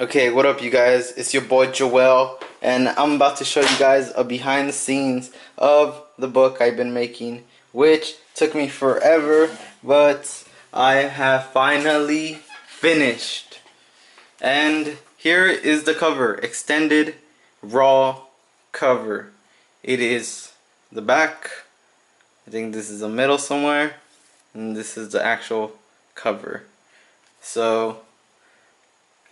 Okay, what up you guys? It's your boy Joel and I'm about to show you guys a behind the scenes of the book I've been making, which took me forever, but I have finally finished. And here is the cover, extended raw cover. It is the back, I think this is the middle somewhere, and this is the actual cover. So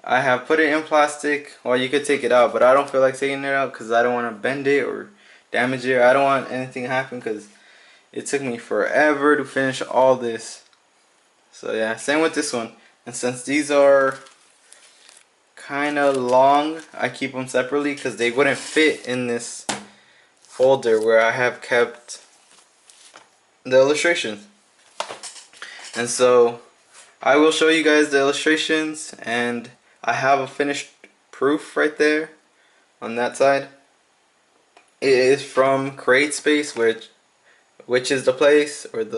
I have put it in plastic. Well, you could take it out, but I don't feel like taking it out because I don't want to bend it or damage it. I don't want anything to happen because it took me forever to finish all this. So yeah, same with this one. And since these are kind of long, I keep them separately because they wouldn't fit in this folder where I have kept the illustrations. And so I will show you guys the illustrations, and I have a finished proof right there on that side. It is from CreateSpace, which is the place or it's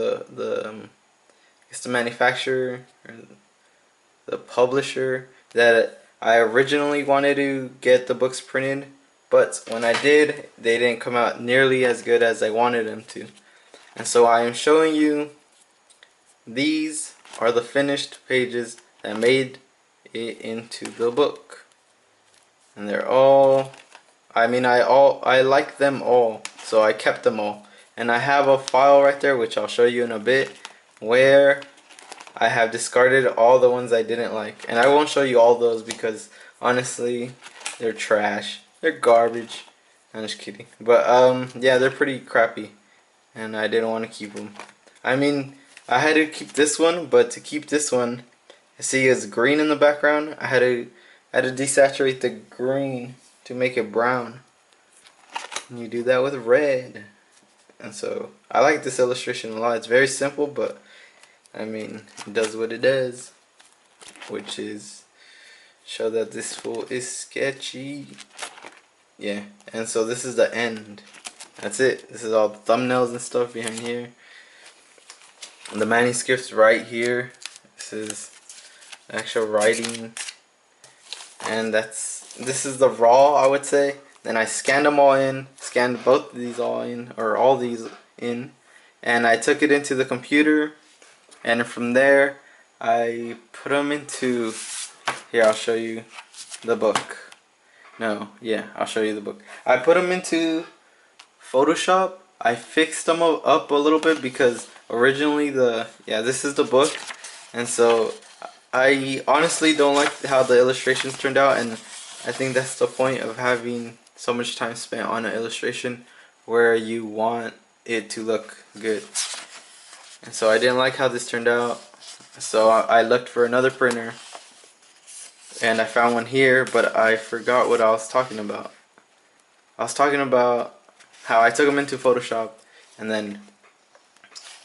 the manufacturer or the publisher that I originally wanted to get the books printed, but when I did, they didn't come out nearly as good as I wanted them to. And so I am showing you, these are the finished pages that made it into the book, and they're all, I like them all, so I kept them all. And I have a file right there, which I'll show you in a bit, where I have discarded all the ones I didn't like. And I won't show you all those because honestly they're trash, they're garbage. I'm just kidding, but yeah, they're pretty crappy and I didn't want to keep them. I had to keep this one, but to keep this one, see it's green in the background, I had to desaturate the green to make it brown. And you do that with red. And so I like this illustration a lot. It's very simple, but it does what it does, which is show that this fool is sketchy. Yeah, and so this is the end. That's it. This is all the thumbnails and stuff behind here. The manuscript's right here. This is actual writing, and this is the raw, I would say. Then I scanned them all in, scanned both of these all in, or all these in, and I took it into the computer, and from there I put them into, here I'll show you the book. No, yeah, I'll show you the book. I put them into Photoshop. I fixed them up a little bit because originally this is the book, and so I honestly don't like how the illustrations turned out, and I think that's the point of having so much time spent on an illustration where you want it to look good. And so I didn't like how this turned out, so I looked for another printer and I found one here, but I forgot what I was talking about. I was talking about how I took them into Photoshop, and then,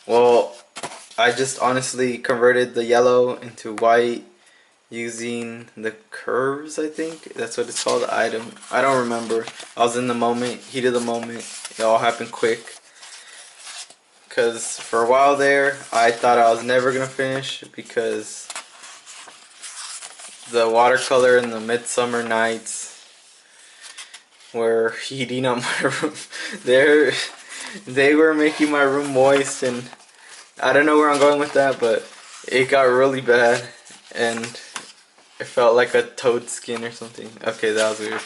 well, I just honestly converted the yellow into white using the curves, I think that's what it's called. I don't remember. I was in the moment, heat of the moment. It all happened quick, because for a while there I thought I was never gonna finish because the watercolor in the Midsummer Nights were heating up my room. They were making my room moist, and I don't know where I'm going with that, but it got really bad and it felt like a toad skin or something. Okay, that was weird.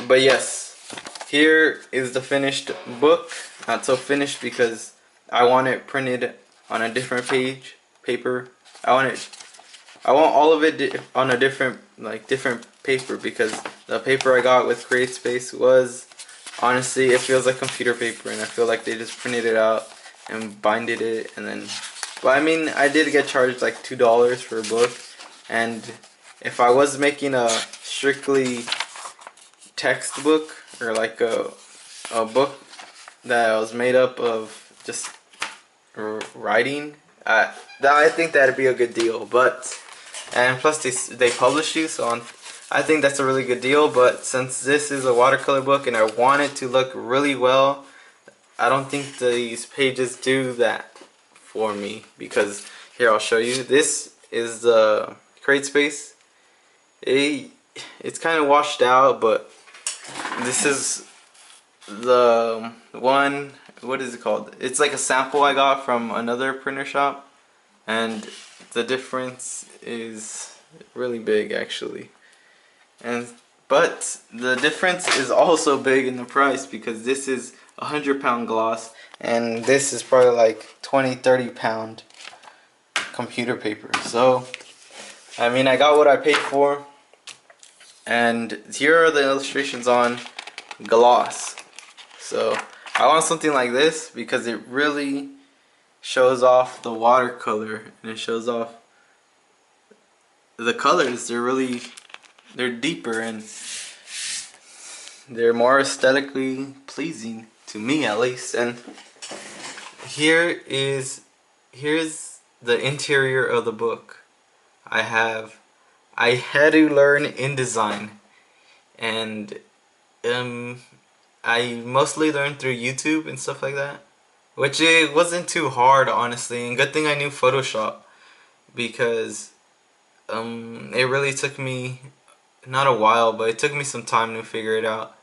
But yes, here is the finished book. Not so finished because I want it printed on a different paper. I want all of it on a different paper, because the paper I got with CreateSpace was, honestly, it feels like computer paper, and I feel like they just printed it out and binded it, and then, but I did get charged like $2 for a book, and if I was making a strictly textbook or like a book that was made up of just writing, I think that'd be a good deal. But and plus they publish you, so I think that's a really good deal. But since this is a watercolor book and I want it to look really well, I don't think these pages do that for me, because here I'll show you. This is the CreateSpace, it's kind of washed out, but this is the one, what is it called? It's like a sample I got from another printer shop, and the difference is really big actually. But the difference is also big in the price, because this is 100-pound gloss and this is probably like 20-30-pound computer paper. So I mean, I got what I paid for, and here are the illustrations on gloss. So I want something like this because it really shows off the watercolor, and it shows off the colors. They're deeper and they're more aesthetically pleasing to me, at least. And here's the interior of the book. I had to learn InDesign, and I mostly learned through YouTube and stuff like that, which it wasn't too hard, honestly. And good thing I knew Photoshop, because it really took me not a while, but it took me some time to figure it out.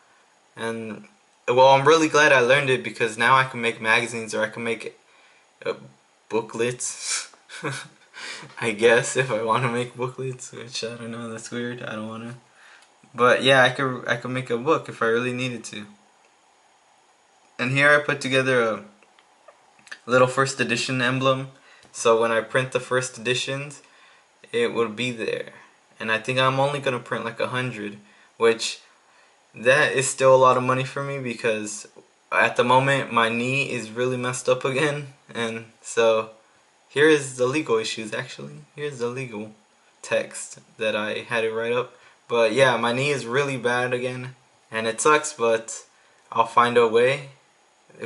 And well, I'm really glad I learned it, because now I can make magazines, or I can make booklets. I guess if I want to make booklets, which I don't know, that's weird. I don't want to. But yeah, I could make a book if I really needed to. And here I put together a little first edition emblem, so when I print the first editions, it would be there. And I think I'm only gonna print like 100, which that is still a lot of money for me, because at the moment my knee is really messed up again. And so here is the legal issues. Actually, here's the legal text that I had to write up. But yeah, my knee is really bad again, and it sucks, but I'll find a way.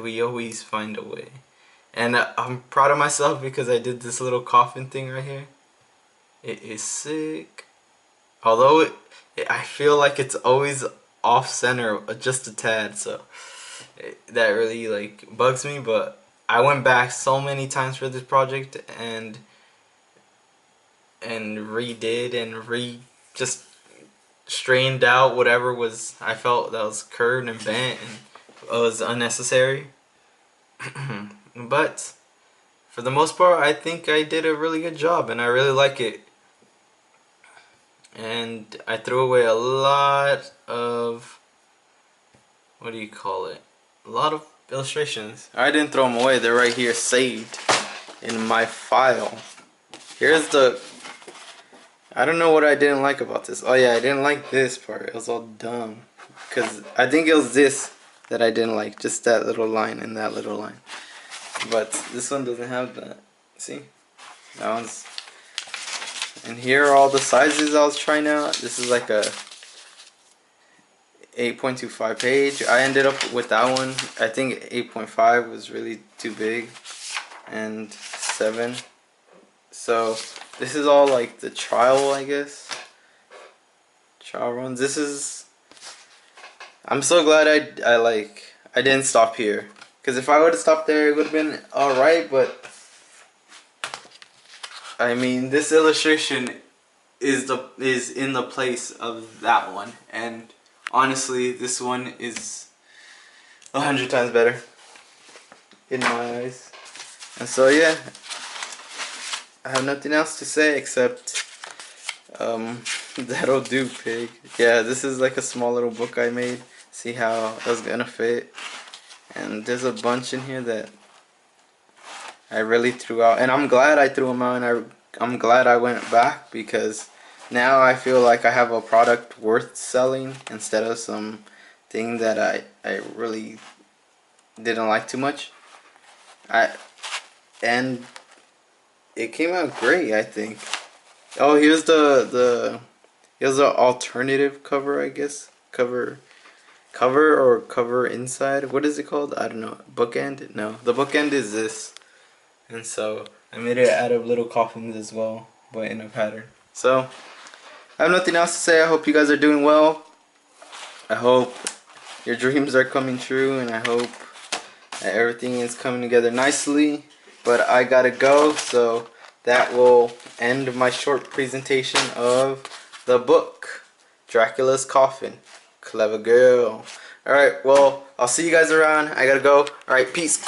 We always find a way. And I'm proud of myself because I did this little coffin thing right here. It is sick. Although I feel like it's always off center just a tad, so that really like bugs me. But I went back so many times for this project and redid and just straightened out whatever was I felt that was curved and bent and was unnecessary. But for the most part, I think I did a really good job, and I really like it. And I threw away a lot of, what do you call it? A lot of illustrations. I didn't throw them away. They're right here saved in my file. Here's the, I don't know what I didn't like about this. Oh yeah, I didn't like this part. It was all dumb. Because I think it was this that I didn't like. Just that little line and that little line. But this one doesn't have that. See? That one's... And here are all the sizes I was trying out. This is like a 8.25 page. I ended up with that one. I think 8.5 was really too big. And 7. So this is all like the trial, I guess. Trial runs. This is... I'm so glad I didn't stop here. Because if I would have stopped there, it would have been alright, but I mean, this illustration is in the place of that one, and honestly, this one is 100 times better in my eyes. And so yeah, I have nothing else to say except that'll do, pig. Yeah, this is like a small little book I made. See how that's gonna fit. And there's a bunch in here that I really threw out, and I'm glad I threw them out, and I'm glad I went back, because now I feel like I have a product worth selling instead of some thing that I really didn't like too much. And it came out great, I think. Oh, here's here's the alternative cover, I guess. Cover or cover inside. What is it called? I don't know. Bookend? No, the bookend is this. And so I made it out of little coffins as well, but in a pattern. So I have nothing else to say. I hope you guys are doing well. I hope your dreams are coming true, and I hope that everything is coming together nicely. But I gotta go, so that will end my short presentation of the book, Dracula's Coughin. Clever girl. Alright, well, I'll see you guys around. I gotta go. Alright, peace.